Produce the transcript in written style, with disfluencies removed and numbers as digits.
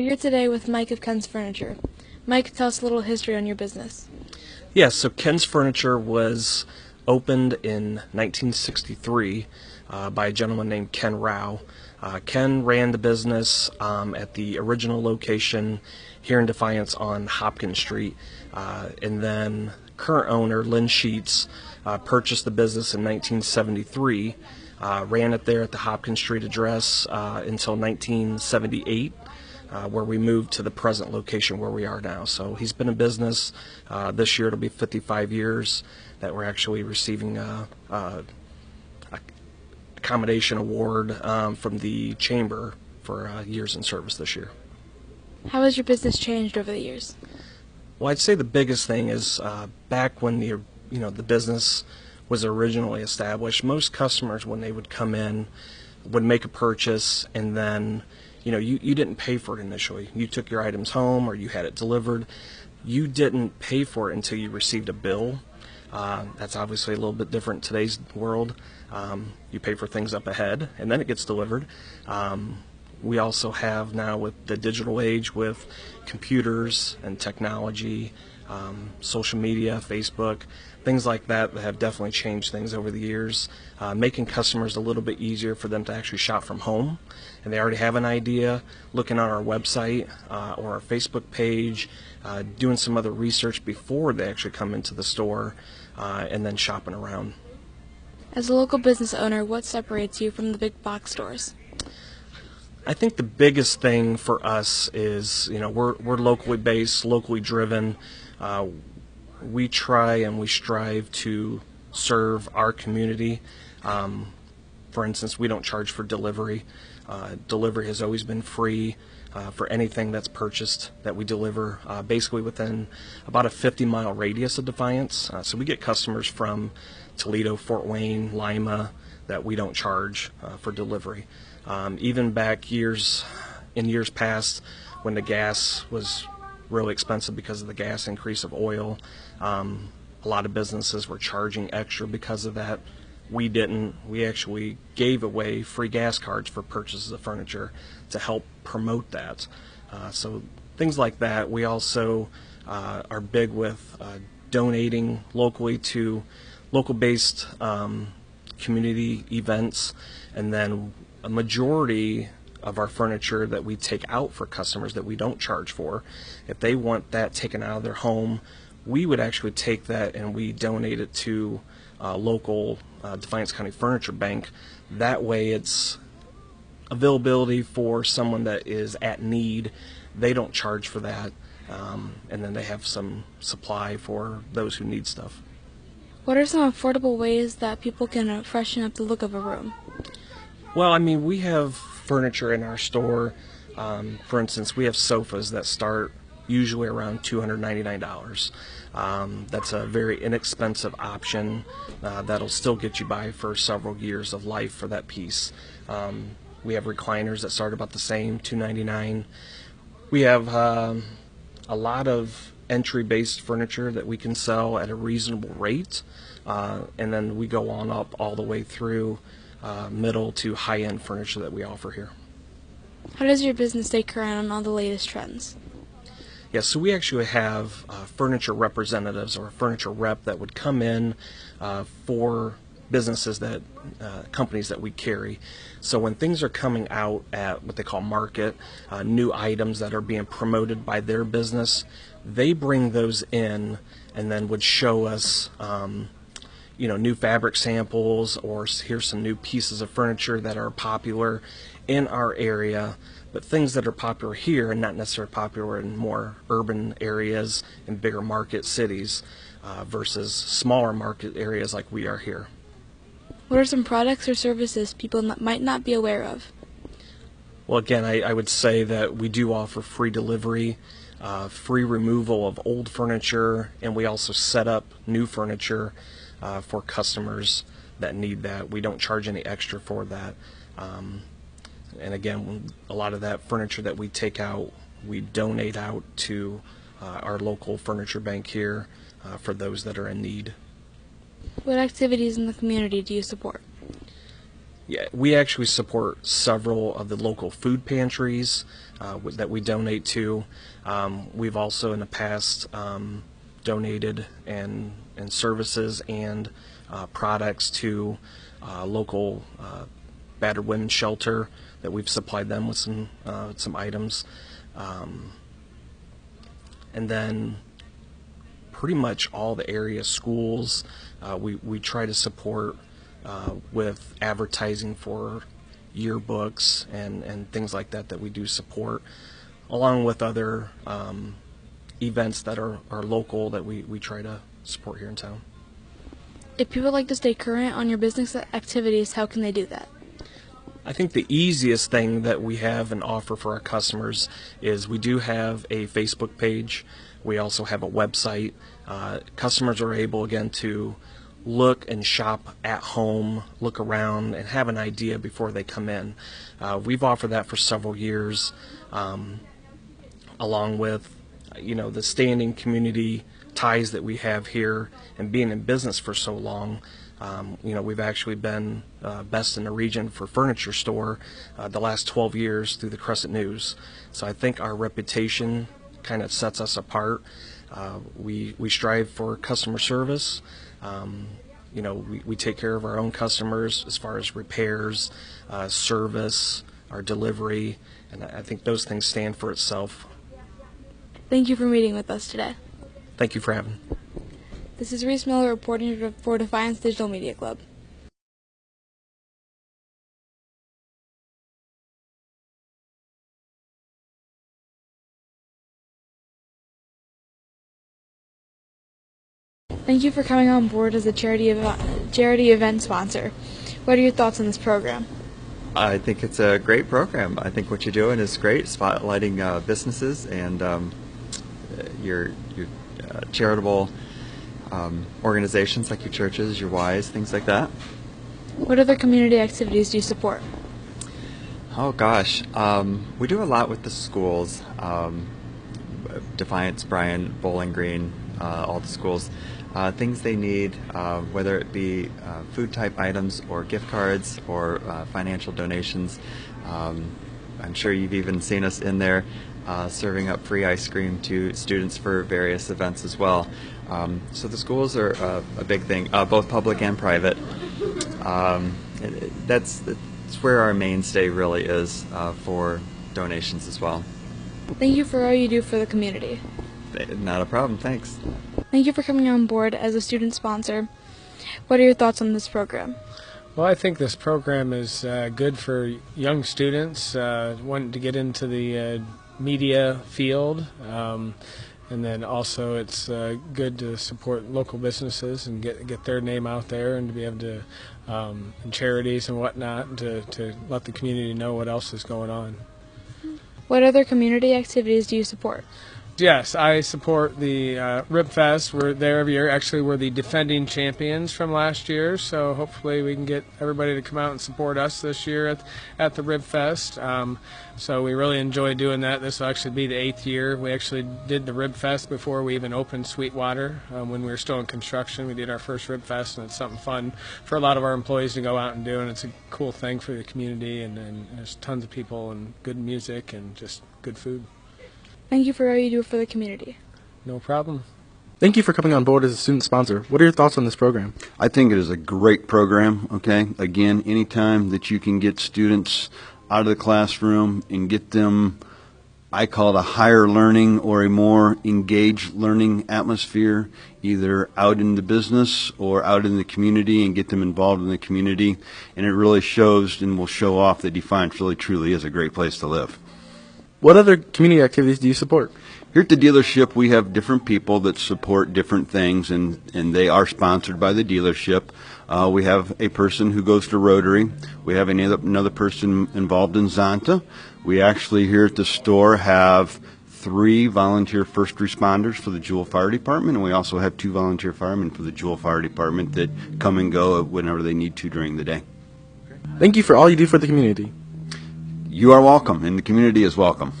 We're here today with Mike of Ken's Furniture. Mike, tell us a little history on your business. Yes, so Ken's Furniture was opened in 1963 by a gentleman named Ken Rao. Ken ran the business at the original location here in Defiance on Hopkins Street, and then current owner Lynn Sheets purchased the business in 1973, ran it there at the Hopkins Street address until 1978. Where we moved to the present location where we are now. So he's been in business. This year it'll be 55 years that we're actually receiving a accommodation award from the chamber for years in service this year. How has your business changed over the years? Well, I'd say the biggest thing is back when the business was originally established, most customers when they would come in would make a purchase and then you didn't pay for it initially. You took your items home or you had it delivered. You didn't pay for it until you received a bill. That's obviously a little bit different in today's world. You pay for things up ahead and then it gets delivered. We also have now with the digital age with computers and technology, social media, Facebook, things like that have definitely changed things over the years, making customers a little bit easier for them to actually shop from home. And they already have an idea, looking on our website or our Facebook page, doing some other research before they actually come into the store, and then shopping around. As a local business owner, what separates you from the big box stores? I think the biggest thing for us is, we're locally based, locally driven. We try and we strive to serve our community. For instance, we don't charge for delivery. Delivery has always been free for anything that's purchased that we deliver, basically within about a 50-mile radius of Defiance. So we get customers from Toledo, Fort Wayne, Lima that we don't charge for delivery. Even back in years past when the gas was really expensive because of the gas increase of oil, a lot of businesses were charging extra because of that. We didn't. We actually gave away free gas cards for purchases of furniture to help promote that. So things like that. We also are big with donating locally to local-based community events, and then a majority of our furniture that we take out for customers that we don't charge for, if they want that taken out of their home, we would actually take that and we donate it to local Defiance County Furniture Bank. That way it's availability for someone that is at need. They don't charge for that, and then they have some supply for those who need stuff. What are some affordable ways that people can freshen up the look of a room? Well, we have furniture in our store. For instance, we have sofas that start usually around $299. That's a very inexpensive option that'll still get you by for several years of life for that piece. We have recliners that start about the same, $299. We have a lot of entry-based furniture that we can sell at a reasonable rate, and then we go on up all the way through middle to high-end furniture that we offer here. How does your business stay current on all the latest trends? Yeah, so we actually have furniture representatives or a furniture rep that would come in for businesses that companies that we carry. So when things are coming out at what they call market, new items that are being promoted by their business, they bring those in and then would show us new fabric samples, or here's some new pieces of furniture that are popular in our area, but things that are popular here and not necessarily popular in more urban areas and bigger market cities versus smaller market areas like we are here. What are some products or services people might not be aware of? Well, again, I would say that we do offer free delivery, free removal of old furniture, and we also set up new furniture for customers that need that. We don't charge any extra for that. And again, a lot of that furniture that we take out, we donate out to our local furniture bank here for those that are in need. What activities in the community do you support? Yeah, we actually support several of the local food pantries that we donate to. We've also in the past donated and services and products to local battered women's shelter that we've supplied them with some items, and then pretty much all the area schools we try to support with advertising for yearbooks and things like that we do support, along with other events that are local that we try to support here in town. If people would like to stay current on your business activities, how can they do that? I think the easiest thing that we have and offer for our customers is we do have a Facebook page. We also have a website. Customers are able, again, to look and shop at home, look around, and have an idea before they come in. We've offered that for several years, along with the standing community ties that we have here and being in business for so long. We've actually been best in the region for furniture store the last 12 years through the Crescent News. So I think our reputation kind of sets us apart. We strive for customer service. We take care of our own customers as far as repairs, service, our delivery, and I think those things stand for itself. Thank you for meeting with us today. Thank you for having me. This is Reese Miller reporting for Defiance Digital Media Club. Thank you for coming on board as a charity event sponsor. What are your thoughts on this program? I think it's a great program. I think what you're doing is great, spotlighting businesses and your charitable organizations like your churches, your Ys, things like that. What other community activities do you support? Oh gosh, we do a lot with the schools, Defiance, Bryan, Bowling Green, all the schools. Things they need, whether it be food type items or gift cards or financial donations. I'm sure you've even seen us in there serving up free ice cream to students for various events as well. So the schools are a big thing, both public and private. That's where our mainstay really is for donations as well. Thank you for all you do for the community. Not a problem, thanks. Thank you for coming on board as a student sponsor. What are your thoughts on this program? Well, I think this program is good for young students wanting to get into the media field, and then also it's good to support local businesses and get their name out there and to be able to, and charities and whatnot, to let the community know what else is going on. What other community activities do you support? Yes, I support the Rib Fest. We're there every year. Actually, we're the defending champions from last year, so hopefully we can get everybody to come out and support us this year at the Rib Fest. So we really enjoy doing that. This will actually be the 8th year. We actually did the Rib Fest before we even opened Sweetwater. When we were still in construction, we did our first Rib Fest, and it's something fun for a lot of our employees to go out and do, and it's a cool thing for the community, and there's tons of people and good music and just good food. Thank you for all you do for the community. No problem. Thank you for coming on board as a student sponsor. What are your thoughts on this program? I think it is a great program, okay? Again, anytime that you can get students out of the classroom and get them, I call it a higher learning or a more engaged learning atmosphere, either out in the business or out in the community, and get them involved in the community. And it really shows and will show off that Defiance really truly is a great place to live. What other community activities do you support? Here at the dealership, we have different people that support different things, and they are sponsored by the dealership. We have a person who goes to Rotary. We have another person involved in Zonta. We actually here at the store have 3 volunteer first responders for the Jewell Fire Department, and we also have 2 volunteer firemen for the Jewell Fire Department that come and go whenever they need to during the day. Thank you for all you do for the community. You are welcome, and the community is welcome.